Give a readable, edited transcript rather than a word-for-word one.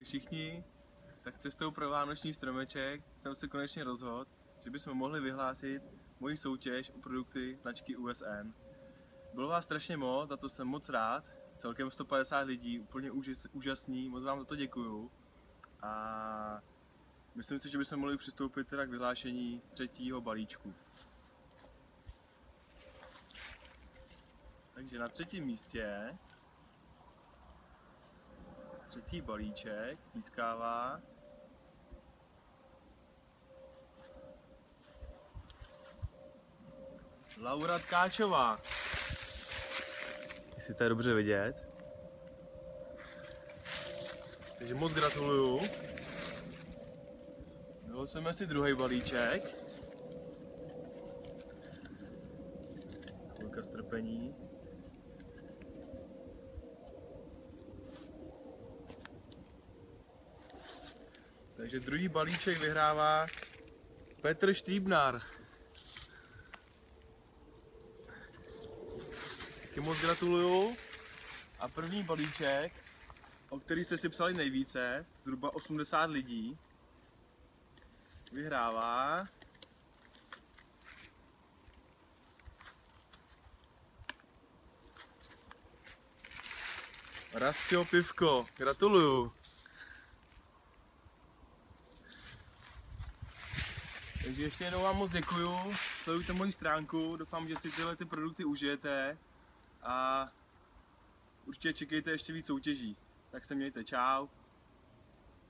Všichni, tak cestou pro vánoční stromeček jsem se konečně rozhodl, že bychom mohli vyhlásit moji soutěž o produkty značky USN. Bylo vás strašně moc, za to jsem moc rád, celkem 150 lidí, úplně úžasný, moc vám za to děkuju. A myslím si, že bychom mohli přistoupit teda k vyhlášení třetího balíčku. Takže na třetím místě třetí balíček získává Laura Tkáčová. Jestli to je dobře vidět. Takže moc gratuluju. Vylosujeme si druhý balíček. Chvilka strpení. Takže druhý balíček vyhrává Petr Štýbnar. Taky moc gratuluju. A první balíček, o který jste si psali nejvíce, zhruba 80 lidí, vyhrává Rastio Pivko. Gratuluju. Takže ještě jednou vám moc děkuju, sledujte moji stránku, doufám, že si tyhle produkty užijete a určitě čekejte ještě víc soutěží. Tak se mějte, čau.